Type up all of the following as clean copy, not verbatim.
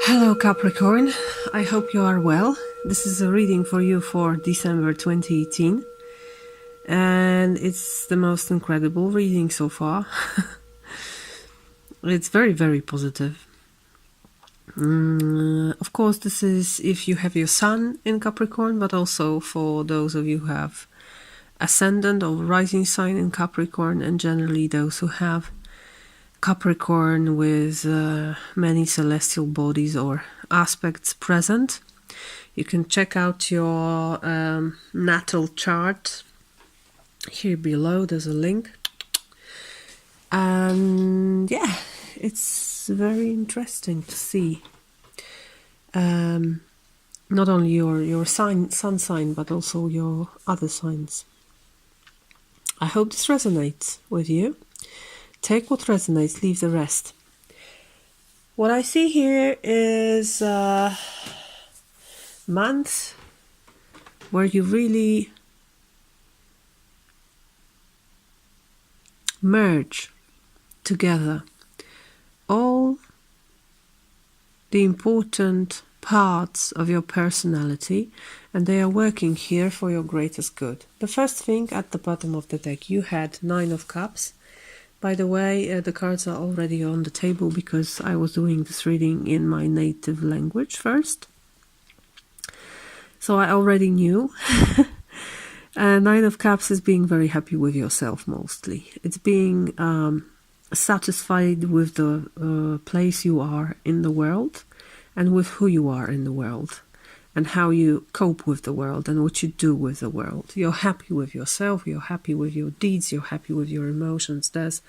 Hello Capricorn, I hope you are well. This is a reading for you for December 2018 and it's the most incredible reading so far. It's very positive. Of course this is if you have your sun in Capricorn, but also for those of you who have ascendant or rising sign in Capricorn, and generally those who have Capricorn with many celestial bodies or aspects present. You can check out your natal chart here below. There's a link, and yeah, it's very interesting to see not only your sun sign but also your other signs. I hope this resonates with you. Take what resonates, leave the rest. What I see here is a month where you really merge together all the important parts of your personality, and they are working here for your greatest good. The first thing at the bottom of the deck, you had 9 of Cups. By the way, the cards are already on the table because I was doing this reading in my native language first. So I already knew. 9 of Cups is being very happy with yourself mostly. It's being satisfied with the place you are in the world and with who you are in the world, and how you cope with the world and what you do with the world. You're happy with yourself, you're happy with your deeds, you're happy with your emotions. There's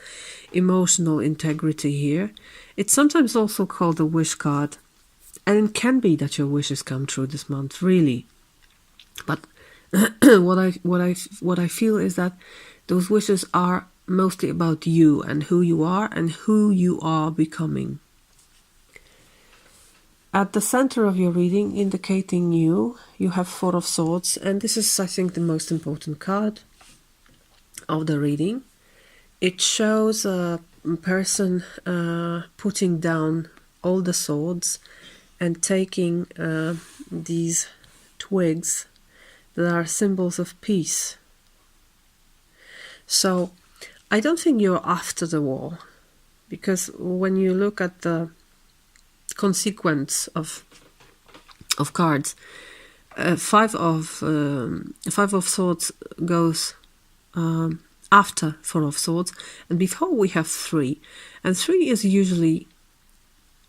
emotional integrity here. It's sometimes also called a wish card, and it can be that your wishes come true this month, really. But what I feel is that those wishes are mostly about you and who you are becoming. At the center of your reading, indicating you have 4 of Swords, and this is, I think, the most important card of the reading. It shows a person putting down all the swords and taking these twigs that are symbols of peace. So I don't think you're after the war, because when you look at the consequence of cards, 5 of Swords goes after 4 of Swords, and before we have 3, and 3 is usually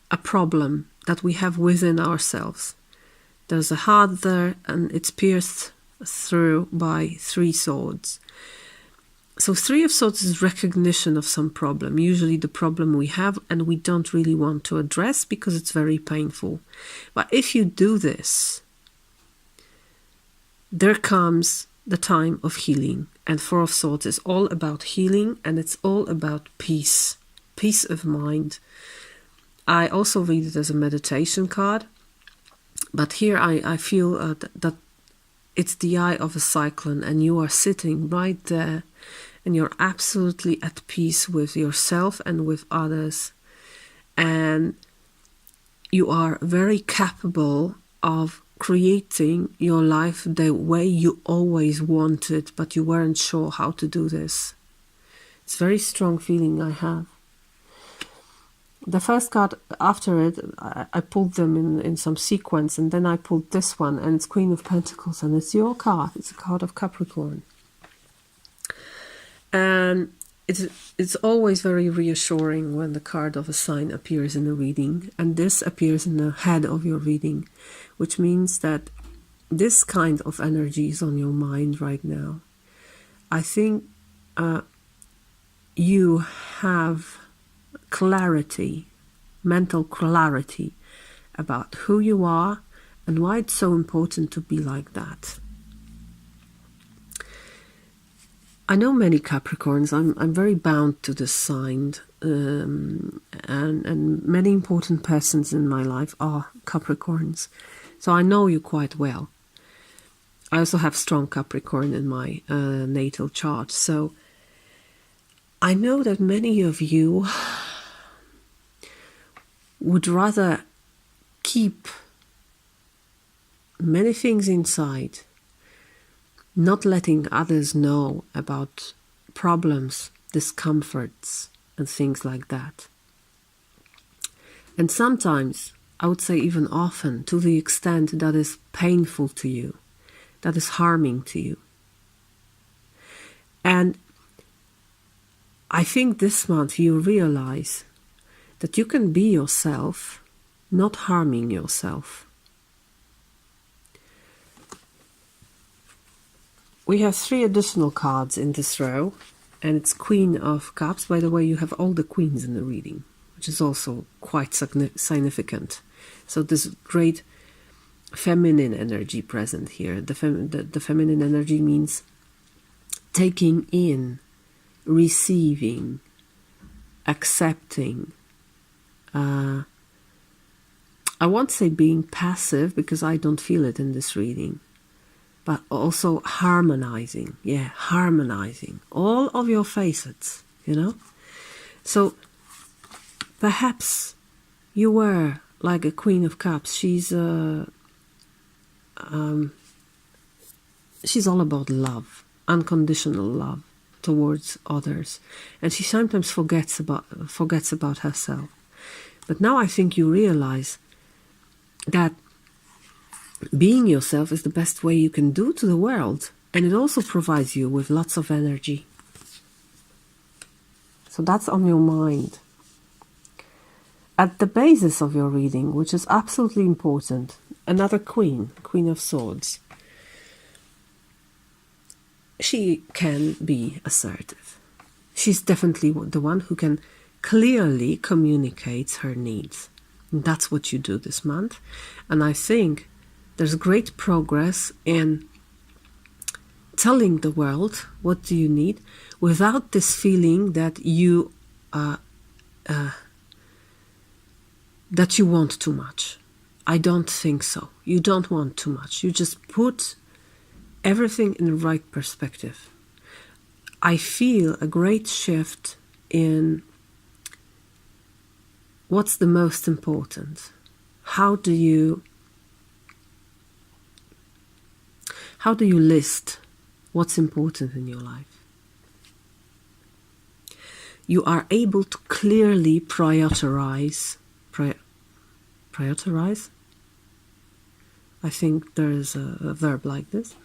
a problem that we have within ourselves. There's a heart there, and it's pierced through by 3 swords. So 3 of Swords is recognition of some problem, usually the problem we have and we don't really want to address because it's very painful. But if you do this, there comes the time of healing. And 4 of Swords is all about healing, and it's all about peace, peace of mind. I also read it as a meditation card, but here I feel that it's the eye of a cyclone, and you are sitting right there, and you're absolutely at peace with yourself and with others, and you are very capable of creating your life the way you always wanted, but you weren't sure how to do this. It's a very strong feeling I have. The first card after it, I pulled them in some sequence, and then I pulled this one, and it's Queen of Pentacles, and it's your card. It's a card of Capricorn. And it's always very reassuring when the card of a sign appears in a reading, and this appears in the head of your reading, which means that this kind of energy is on your mind right now. I think you have clarity, mental clarity about who you are and why it's so important to be like that. I know many Capricorns. I'm very bound to this sign, and many important persons in my life are Capricorns. So I know you quite well. I also have strong Capricorn in my natal chart. So I know that many of you would rather keep many things inside, not letting others know about problems, discomforts, and things like that. And sometimes, I would say even often, to the extent that is painful to you, that is harming to you. And I think this month you realize that you can be yourself, not harming yourself. We have 3 additional cards in this row, and it's Queen of Cups. By the way, you have all the queens in the reading, which is also quite significant. So this great feminine energy present here. The feminine energy means taking in, receiving, accepting. I won't say being passive, because I don't feel it in this reading, but also harmonizing. Yeah, harmonizing all of your facets, you know. So perhaps you were like a Queen of Cups. She's all about love, unconditional love towards others, and she sometimes forgets about herself. But now I think you realize that being yourself is the best way you can do to the world, and it also provides you with lots of energy. So that's on your mind. At the basis of your reading, which is absolutely important, another Queen of Swords. She can be assertive. She's definitely the one who can clearly communicate her needs. And that's what you do this month. And I think there's great progress in telling the world what do you need without this feeling that you want too much. I don't think so. You don't want too much. You just put everything in the right perspective. I feel a great shift in what's the most important. How do you list what's important in your life? You are able to clearly prioritize. Prioritize? I think there is a verb like this.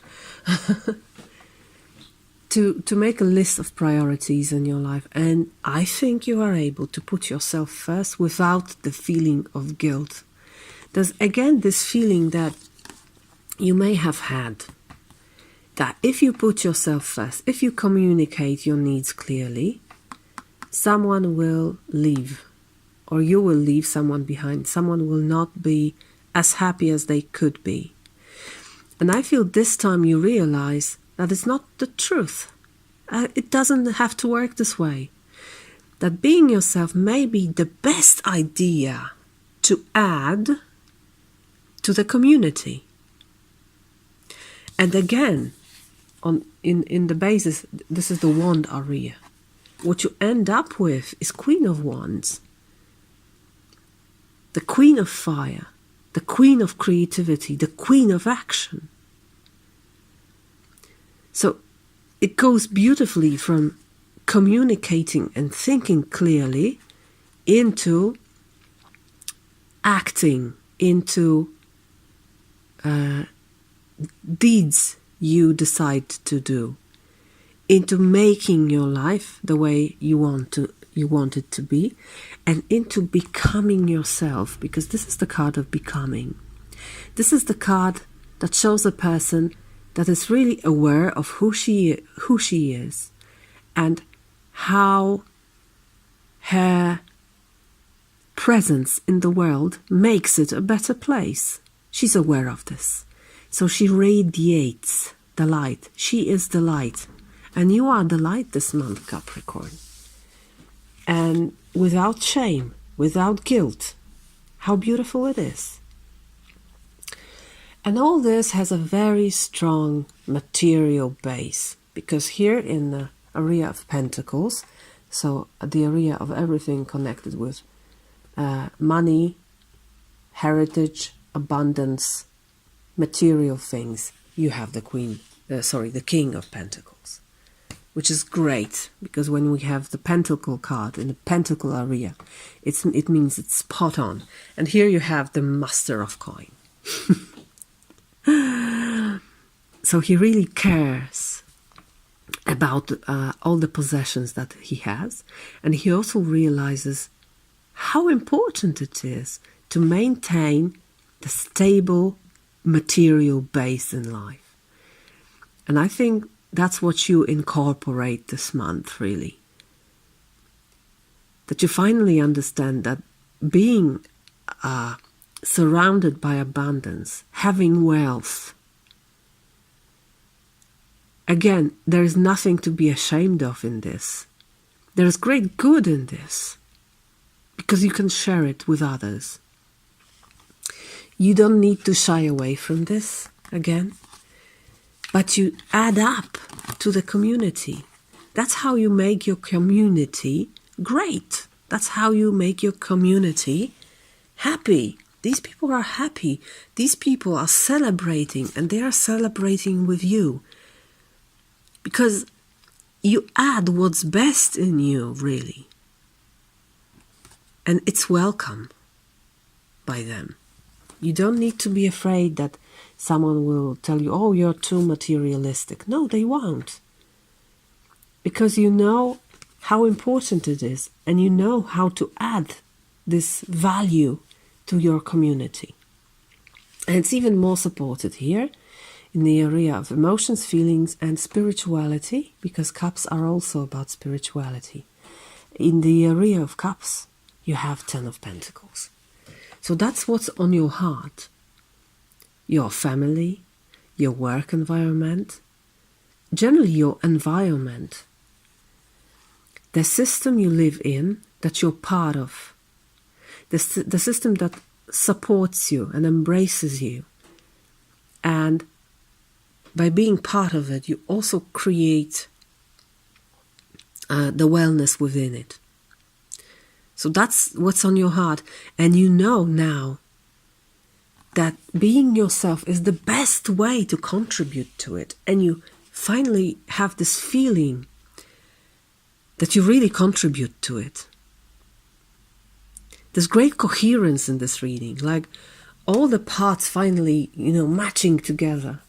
to make a list of priorities in your life. And I think you are able to put yourself first without the feeling of guilt. There's again this feeling that you may have had, that if you put yourself first, if you communicate your needs clearly, someone will leave, or you will leave someone behind. Someone will not be as happy as they could be. And I feel this time you realize that it's not the truth. It doesn't have to work this way. That being yourself may be the best idea to add to the community. And again, in the basis, this is the wand area. What you end up with is Queen of Wands, the Queen of Fire, the Queen of Creativity, the Queen of Action. So it goes beautifully from communicating and thinking clearly into acting, into deeds you decide to do, into making your life the way you want it to be, and into becoming yourself, because this is the card of becoming. This is the card that shows a person that is really aware of who she is and how her presence in the world makes it a better place. She's aware of this. So she radiates the light. She is the light. And you are the light this month, Capricorn. And without shame, without guilt. How beautiful it is. And all this has a very strong material base, because here in the area of Pentacles, so the area of everything connected with money, heritage, abundance, material things, you have the King of Pentacles, which is great, because when we have the Pentacle card in the Pentacle area, it means it's spot on. And here you have the Master of Coin. So he really cares about all the possessions that he has, and he also realizes how important it is to maintain the stable material base in life. And I think that's what you incorporate this month, really. That you finally understand that being surrounded by abundance, having wealth, again, there is nothing to be ashamed of in this. There is great good in this, because you can share it with others. You don't need to shy away from this, again, but you add up to the community. That's how you make your community great. That's how you make your community happy. These people are happy. These people are celebrating, and they are celebrating with you. Because you add what's best in you, really. And it's welcome by them. You don't need to be afraid that someone will tell you, oh, you're too materialistic. No, they won't. Because you know how important it is, and you know how to add this value to your community. And it's even more supported here in the area of emotions, feelings, and spirituality, because cups are also about spirituality. In the area of cups, you have 10 of Pentacles. So that's what's on your heart. Your family, your work environment, generally your environment, the system you live in that you're part of, the system that supports you and embraces you. And by being part of it, you also create the wellness within it. So that's what's on your heart. And you know now that being yourself is the best way to contribute to it. And you finally have this feeling that you really contribute to it. There's great coherence in this reading, like all the parts finally, matching together.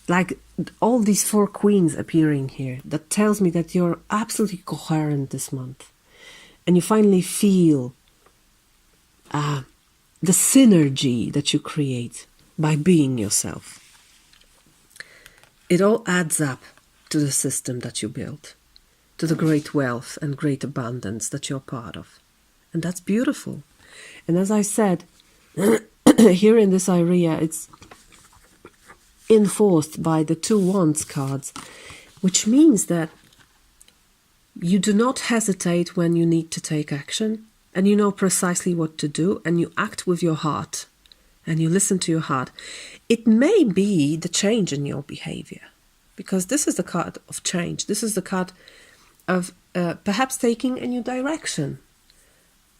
Like all these 4 queens appearing here, that tells me that you're absolutely coherent this month. And you finally feel the synergy that you create by being yourself. It all adds up to the system that you built, to the great wealth and great abundance that you're part of. And that's beautiful. And as I said, here in this area, it's enforced by the 2 Wands cards, which means that you do not hesitate when you need to take action, and you know precisely what to do, and you act with your heart, and you listen to your heart. It may be the change in your behavior, because this is the card of change. This is the card of perhaps taking a new direction,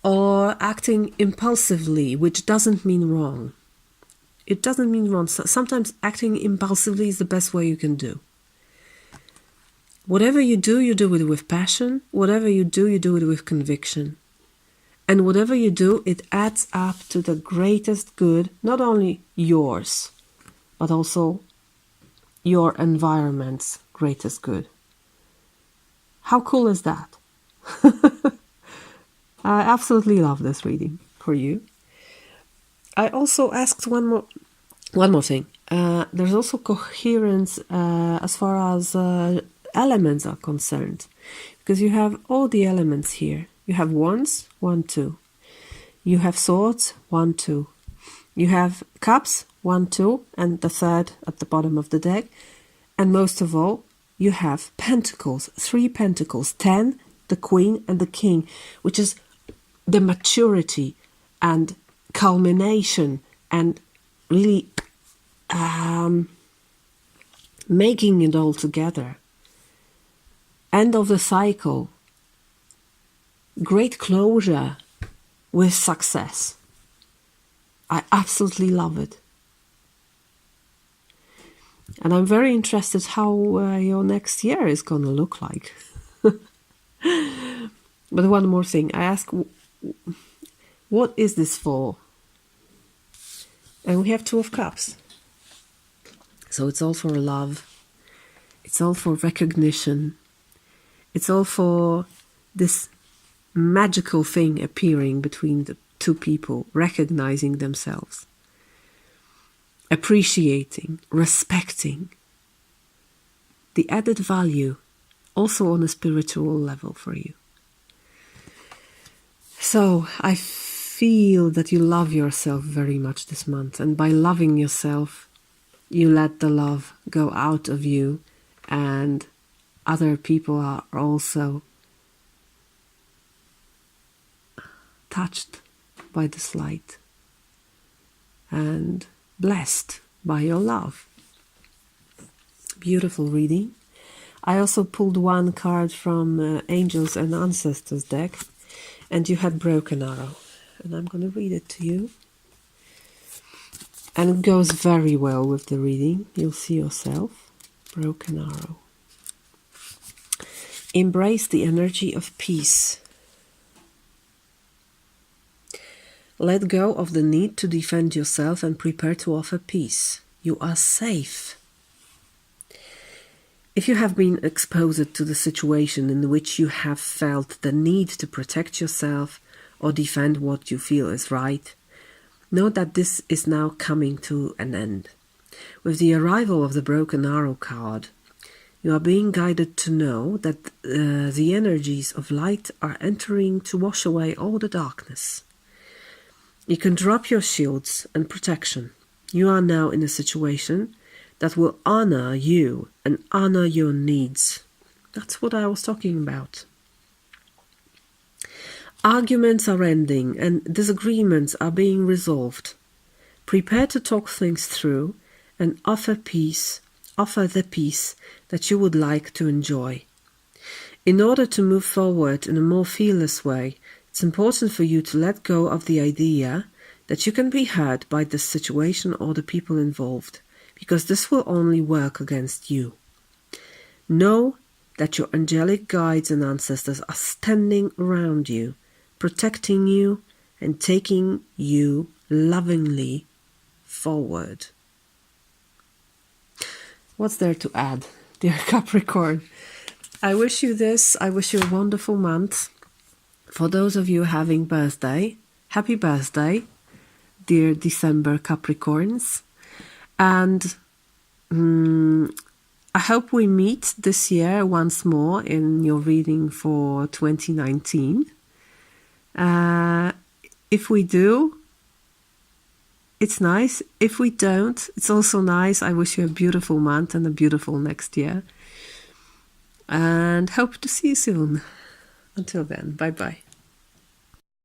or acting impulsively, which doesn't mean wrong. It doesn't mean wrong. Sometimes acting impulsively is the best way you can do. Whatever you do it with passion. Whatever you do it with conviction. And whatever you do, it adds up to the greatest good, not only yours, but also your environment's greatest good. How cool is that? I absolutely love this reading for you. I also asked one more thing. There's also coherence as far as elements are concerned, because you have all the elements here. You have wands, 1, 2. You have swords, 1, 2. You have cups, 1, 2, and the third at the bottom of the deck. And most of all, you have pentacles, 3 pentacles, 10, the queen and the king, which is the maturity and culmination and really making it all together. End of the cycle. Great closure with success. I absolutely love it. And I'm very interested how your next year is going to look like. But one more thing. I ask, what is this for? And we have Two of Cups. So it's all for love. It's all for recognition. It's all for this magical thing appearing between the two people, recognizing themselves, appreciating, respecting the added value also on a spiritual level for you. So I feel that you love yourself very much this month, and by loving yourself, you let the love go out of you, and other people are also touched by this light and blessed by your love. Beautiful reading. I also pulled one card from Angels and Ancestors deck, and you had Broken Arrow, and I'm going to read it to you. And it goes very well with the reading. You'll see yourself. Broken Arrow. Embrace the energy of peace. Let go of the need to defend yourself and prepare to offer peace. You are safe. If you have been exposed to the situation in which you have felt the need to protect yourself or defend what you feel is right, know that this is now coming to an end. With the arrival of the Broken Arrow card, you are being guided to know that the energies of light are entering to wash away all the darkness. You can drop your shields and protection. You are now in a situation that will honor you and honor your needs. That's what I was talking about. Arguments are ending and disagreements are being resolved. Prepare to talk things through and offer peace, offer the peace that you would like to enjoy. In order to move forward in a more fearless way, it's important for you to let go of the idea that you can be hurt by the situation or the people involved, because this will only work against you. Know that your angelic guides and ancestors are standing around you, protecting you and taking you lovingly forward. What's there to add, dear Capricorn? I wish you this. I wish you a wonderful month. For those of you having birthday, happy birthday, dear December Capricorns. And I hope we meet this year once more in your reading for 2019. If we do, it's nice. If we don't, it's also nice. I wish you a beautiful month and a beautiful next year. And hope to see you soon. Until then, bye-bye.